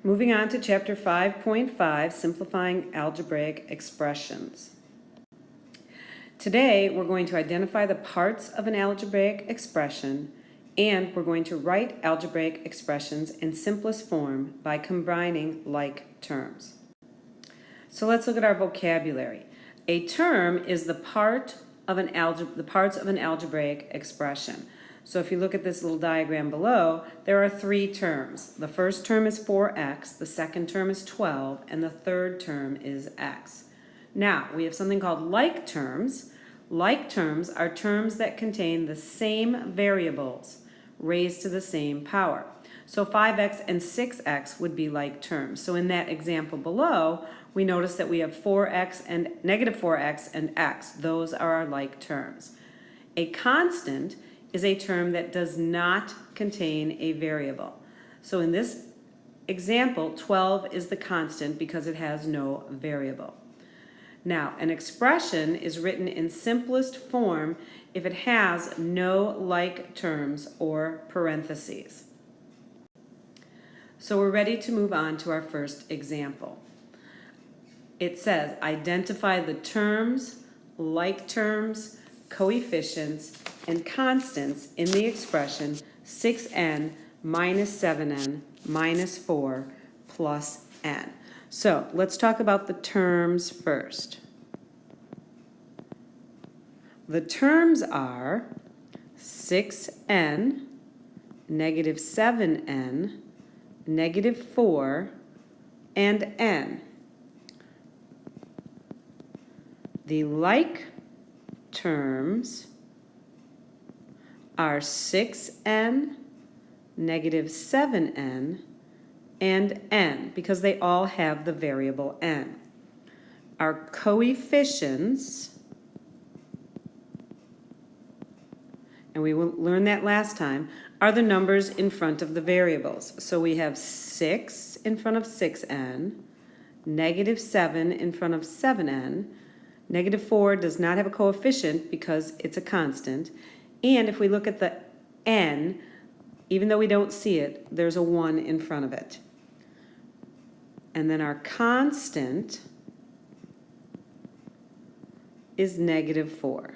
Moving on to Chapter 5.5, Simplifying Algebraic Expressions. Today, we're going to identify the parts of an algebraic expression, and we're going to write algebraic expressions in simplest form by combining like terms. So let's look at our vocabulary. A term is the parts of an algebraic expression. So if you look at this little diagram below, there are three terms. The first term is 4x, the second term is 12, and the third term is x. Now, we have something called like terms. Like terms are terms that contain the same variables raised to the same power. So 5x and 6x would be like terms. So in that example below, we notice that we have 4x and negative 4x and x. Those are our like terms. A constant is a term that does not contain a variable. So in this example, 12 is the constant because it has no variable. Now, an expression is written in simplest form if it has no like terms or parentheses. So we're ready to move on to our first example. It says, identify the terms, like terms, coefficients, and constants in the expression 6n minus 7n minus 4 plus n. So let's talk about the terms first. The terms are 6n, negative 7n, negative 4, and n. The like terms are 6n, negative 7n, and n, because they all have the variable n. Our coefficients, and we will learn that last time, are the numbers in front of the variables. So we have 6 in front of 6n, negative 7 in front of 7n, negative 4 does not have a coefficient because it's a constant. And if we look at the n, even though we don't see it, there's a 1 in front of it. And then our constant is negative 4.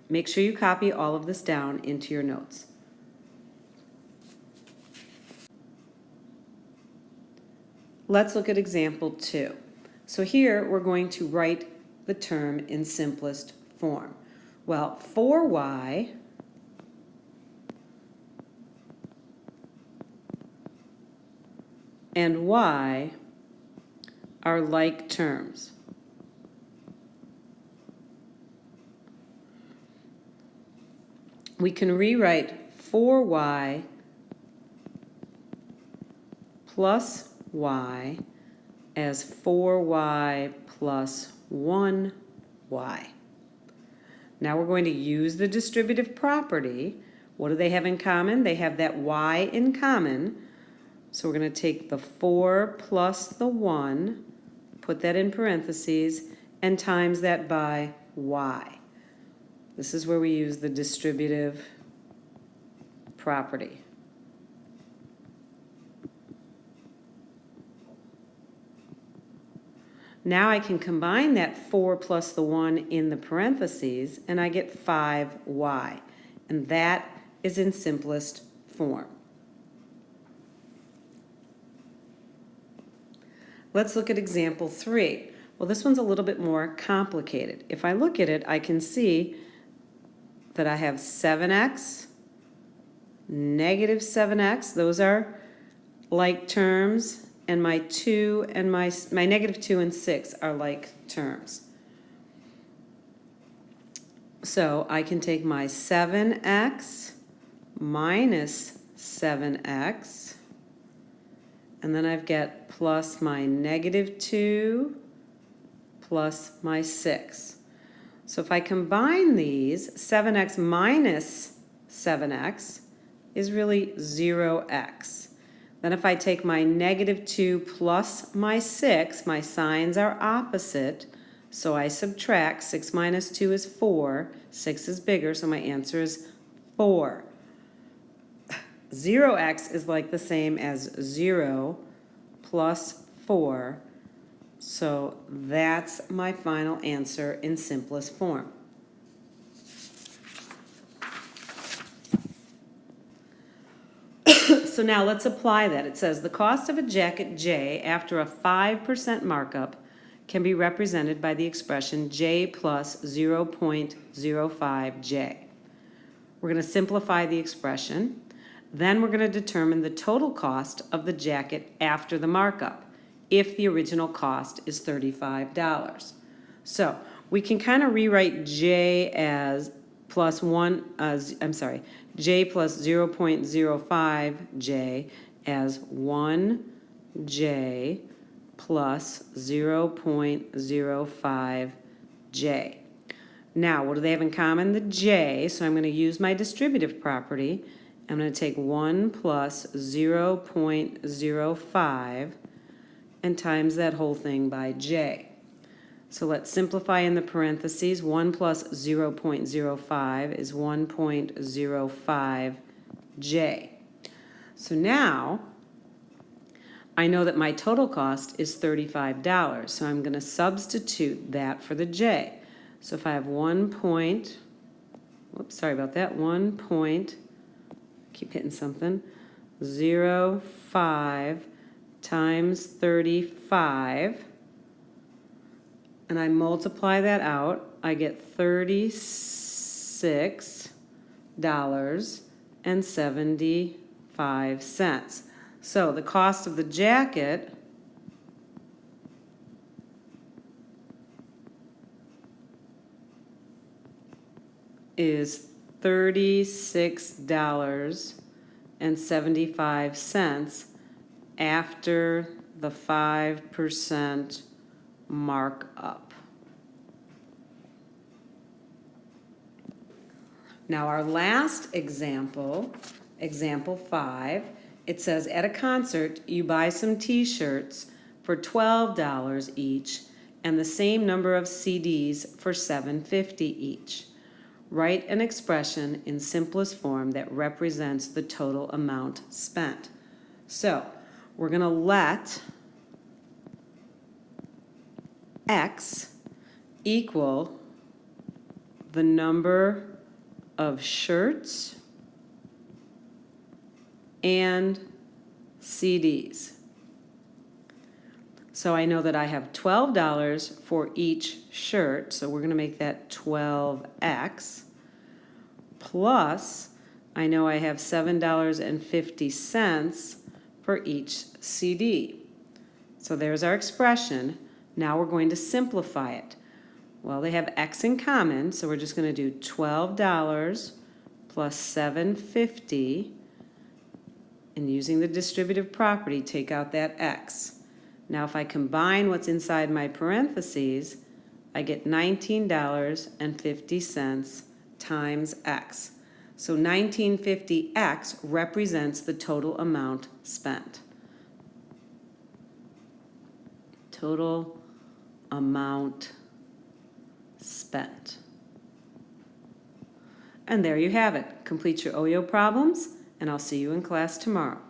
Make sure you copy all of this down into your notes. Let's look at example 2. So here we're going to write the term in simplest form. Well, 4y and y are like terms. We can rewrite 4y plus y as 4y plus 1y. Now we're going to use the distributive property. What do they have in common? They have that y in common. So we're going to take the 4 plus the 1, put that in parentheses, and times that by y. This is where we use the distributive property. Now I can combine that 4 plus the 1 in the parentheses, and I get 5y. And that is in simplest form. Let's look at example 3. Well, this one's a little bit more complicated. If I look at it, I can see that I have 7x, negative 7x. Those are like terms. And my 2 and my negative 2 and 6 are like terms. So I can take my 7x minus 7x, and then I've got plus my negative 2 plus my 6. So if I combine these, 7x minus 7x is really 0x. Then if I take my negative 2 plus my 6, my signs are opposite, so I subtract. 6 minus 2 is 4. 6 is bigger, so my answer is 4. 0x is like the same as 0 plus 4. So that's my final answer in simplest form. So now let's apply that. It says the cost of a jacket J after a 5% markup can be represented by the expression J plus 0.05J. We're going to simplify the expression. Then we're going to determine the total cost of the jacket after the markup if the original cost is $35. So we can kind of rewrite J as plus J plus 0.05J as 1J plus 0.05J. Now, what do they have in common? The J, so I'm going to use my distributive property. I'm going to take 1 plus 0.05 and times that whole thing by J. So let's simplify in the parentheses. 1 plus 0.05 is 1.05J. So now I know that my total cost is $35. So I'm going to substitute that for the J. So if I have 1 point, whoops, sorry about that, 1 point, keep hitting something, 0.5 times 35, and I multiply that out, I get $36.75. So the cost of the jacket is $36.75 after the 5% markup. Now our last example, example 5, it says at a concert you buy some t-shirts for $12 each and the same number of CDs for $7.50 each. Write an expression in simplest form that represents the total amount spent. So we're going to let X equal the number of shirts and CDs. So I know that I have $12 for each shirt, so we're going to make that 12X, plus I know I have $7.50 for each CD. So there's our expression. Now we're going to simplify it. Well, they have X in common, so we're just going to do $12 plus $7.50, and using the distributive property, take out that X. Now if I combine what's inside my parentheses, I get $19.50 times X. So 1950X represents the total amount spent. Total amount spent. And there you have it. Complete your OYO problems, and I'll see you in class tomorrow.